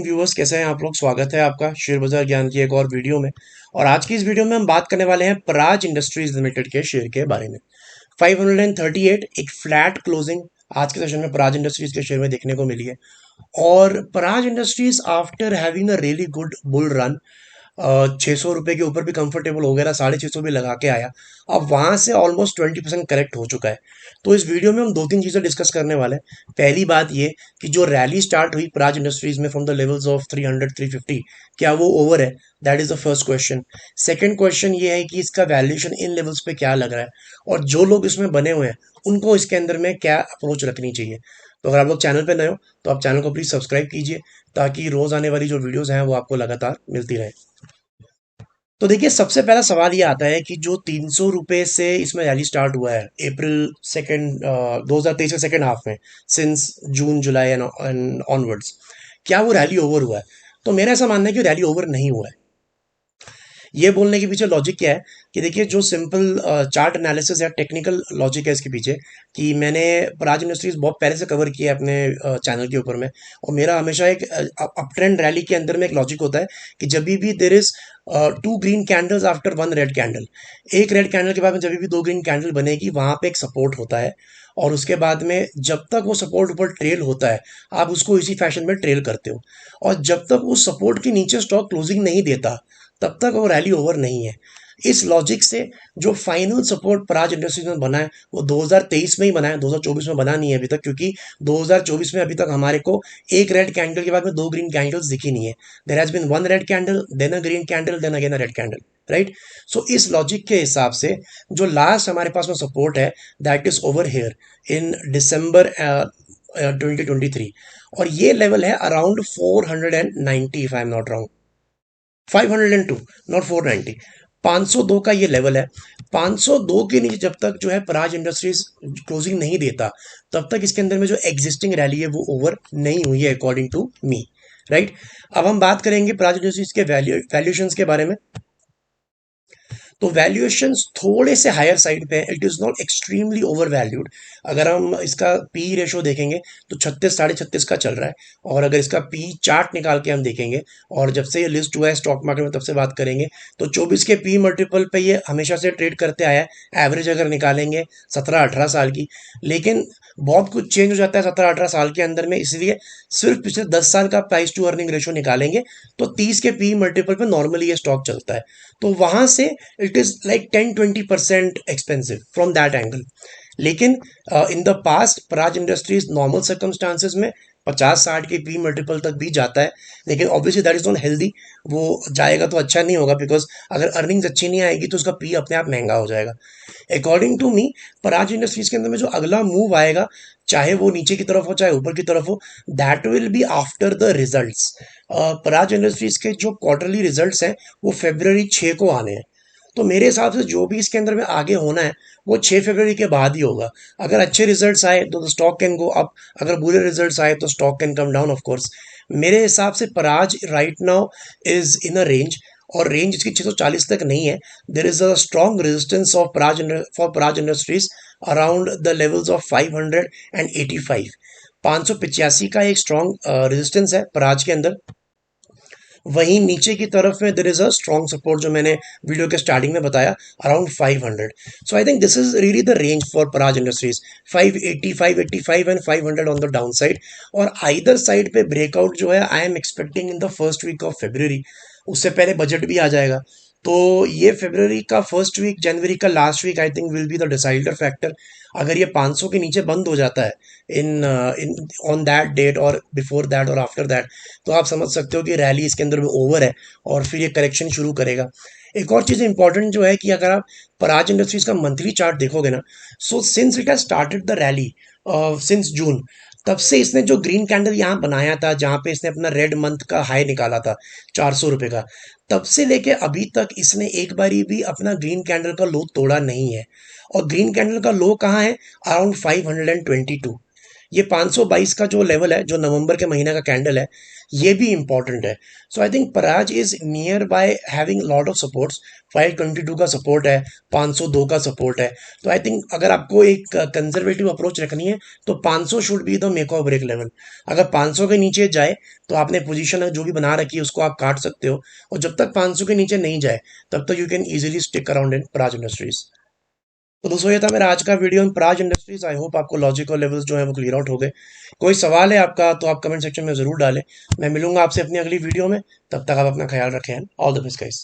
Viewers, कैसे हैं आप लोग। स्वागत है आपका शेयर बाजार ज्ञान की एक और वीडियो में। और आज की इस वीडियो में हम बात करने वाले हैं पराज इंडस्ट्रीज लिमिटेड के शेयर के बारे में। 538 एक फ्लैट क्लोजिंग आज के सेशन में पराज इंडस्ट्रीज के शेयर में देखने को मिली है। और Praj industries after having a really good bull run 600 रुपये के ऊपर भी कंफर्टेबल हो गया था, 650 भी लगा के आया। अब वहां से ऑलमोस्ट 20% करेक्ट हो चुका है। तो इस वीडियो में हम दो तीन चीजें डिस्कस करने वाले हैं। पहली बात ये कि जो रैली स्टार्ट हुई पराज इंडस्ट्रीज में फ्रॉम द लेवल्स ऑफ 300 350, क्या वो ओवर है? That is the first question. Second question ये है कि इसका वैल्यूएशन इन लेवल्स पे क्या लग रहा है, और जो लोग इसमें बने हुए हैं उनको इसके अंदर में क्या अप्रोच रखनी चाहिए। तो अगर आप लोग चैनल पे नए हो तो आप चैनल को प्लीज सब्सक्राइब कीजिए, ताकि रोज आने वाली जो वीडियोस हैं वो आपको लगातार मिलती रहे। तो देखिए, सबसे पहला सवाल ये आता है कि जो 300 रुपये से इसमें रैली स्टार्ट हुआ है अप्रैल सेकेंड 2023 के सेकेंड हाफ में, since June July and onwards, क्या वो रैली ओवर हुआ है? तो मेरा ऐसा मानना है कि रैली ओवर नहीं हुआ है। ये बोलने के पीछे लॉजिक क्या है कि देखिए, जो सिंपल चार्ट एनालिसिस या टेक्निकल लॉजिक है इसके पीछे, कि मैंने पराज इंडस्ट्रीज बहुत पहले से कवर किया है अपने चैनल के ऊपर में। और मेरा हमेशा एक अप ट्रेंड रैली के अंदर में एक लॉजिक होता है कि जब भी there is 2 green candles after 1 red candle, एक रेड कैंडल के बाद में जब भी 2 ग्रीन कैंडल बनेगी, वहां पे एक सपोर्ट होता है। और उसके बाद में जब तक वो सपोर्ट ऊपर ट्रेल होता है, आप उसको इसी फैशन में ट्रेल करते हो। और जब तक उस सपोर्ट के नीचे स्टॉक क्लोजिंग नहीं देता, तब तक वो रैली ओवर नहीं है। इस लॉजिक से जो फाइनल सपोर्ट पराज इंडस्ट्रीज में बना है वो 2023 में ही बना है, 2024 में बना नहीं है अभी तक, क्योंकि 2024 में अभी तक हमारे को एक रेड कैंडल के बाद में 2 ग्रीन कैंडल्स दिखी नहीं है। There has been 1 red candle, then a green candle, then again a red candle, right. So इस लॉजिक के हिसाब से जो लास्ट हमारे पास में सपोर्ट है, that is over here in December 2023। और ये लेवल है around 490, if I am not wrong. 502, not 490। 502 का ये लेवल है। 502 के नीचे जब तक जो है पराज इंडस्ट्रीज क्लोजिंग नहीं देता, तब तक इसके अंदर में जो एग्जिस्टिंग रैली है वो ओवर नहीं हुई है, अकॉर्डिंग टू मी, राइट। अब हम बात करेंगे पराज इंडस्ट्रीज के वैल्यूएशंस के बारे में। तो वैल्यूएशंस थोड़े से हायर साइड पे है, it is not extremely over valued. अगर हम इसका पी रेशो देखेंगे तो 36 36.5 का चल रहा है। और अगर इसका पी चार्ट निकाल के हम देखेंगे, और जब से ये लिस्ट हुआ है स्टॉक मार्केट में तब से बात करेंगे, तो 24 के पी मल्टीपल पे ये हमेशा से ट्रेड करते आया है। एवरेज अगर निकालेंगे 17-18 साल की, लेकिन बहुत कुछ चेंज हो जाता है 17-18 साल के अंदर में, इसलिए सिर्फ पिछले 10 साल का प्राइस टू अर्निंग रेशो निकालेंगे तो 30 के पी मल्टीपल पे नॉर्मली ये स्टॉक चलता है। तो वहां से it is like 10-20% expensive from that angle. लेकिन in the past Praj industries normal circumstances में 50-60 के पी मल्टीपल तक भी जाता है। लेकिन obviously that is not healthy. वो जाएगा तो अच्छा नहीं होगा, बिकॉज अगर अर्निंग्स अच्छी नहीं आएगी तो उसका पी अपने आप महंगा हो जाएगा। अकॉर्डिंग टू मी, पराज इंडस्ट्रीज के अंदर में जो अगला मूव आएगा, चाहे वो नीचे की तरफ हो चाहे ऊपर की तरफ हो, that will be after the results. Praj industries के जो क्वार्टरली रिजल्ट्स हैं वो फेब्रवरी 6 को आने हैं। तो मेरे हिसाब से जो भी इसके अंदर में आगे होना है वो 6 फरवरी के बाद ही होगा। अगर अच्छे रिजल्ट्स आए तो स्टॉक कैन गो अप, अगर बुरे रिजल्ट्स आए तो stock can come down of course. मेरे हिसाब से Praj right now is in a range, और रेंज इसकी 640 तक नहीं है। There is a strong resistance of Praj for Praj industries around the levels of 585। 585 का एक स्ट्रॉन्ग रेजिस्टेंस है पराज के अंदर। वहीं नीचे की तरफ में there is a strong support, जो मैंने वीडियो के स्टार्टिंग में बताया, around 500। So I think this is really the range for Praj industries, 580 585 and 500 on the down side. और आइदर साइड पे ब्रेकआउट जो है I am expecting in the first week of February. उससे पहले बजट भी आ जाएगा। तो ये फरवरी का फर्स्ट वीक, जनवरी का last week, I think will be the decider factor. अगर ये 500 के नीचे बंद हो जाता है in in on that date, और बिफोर दैट और आफ्टर दैट, तो आप समझ सकते हो कि रैली इसके अंदर में ओवर है, और फिर ये करेक्शन शुरू करेगा। एक और चीज़ इंपॉर्टेंट जो है कि अगर आप पराज इंडस्ट्रीज का मंथली चार्ट देखोगे ना, so since it has started the rally since June, तब से इसने जो ग्रीन कैंडल यहाँ बनाया था, जहाँ पे इसने अपना रेड मंथ का हाई निकाला था 400 रुपये का, तब से लेके अभी तक इसने एक बारी भी अपना ग्रीन कैंडल का लो तोड़ा नहीं है। और ग्रीन कैंडल का लो कहाँ है? अराउंड 522। ये 522 का जो लेवल है, जो नवंबर के महीने का कैंडल है, ये भी इंपॉर्टेंट है। So I think Praj is near by having lot of supports. 522 का सपोर्ट है, 502 का सपोर्ट है। तो आई थिंक अगर आपको एक कंजर्वेटिव अप्रोच रखनी है तो 500 शुड बी द मेक और ब्रेक लेवल। अगर 500 के नीचे जाए तो आपने पोजीशन जो भी बना रखी है उसको आप काट सकते हो, और जब तक 500 के नीचे नहीं जाए तब तक you can easily stick around in Praj industries. तो दोस्तों ये था मेरा आज का video in Praj industries. I hope आपको लॉजिक और लेवल्स जो है वो क्लियर आउट हो गए। कोई सवाल है आपका तो आप कमेंट सेक्शन में जरूर डालें। मैं मिलूंगा आपसे अपनी अगली वीडियो में। तब तक आप अपना ख्याल रखें। All the best guys.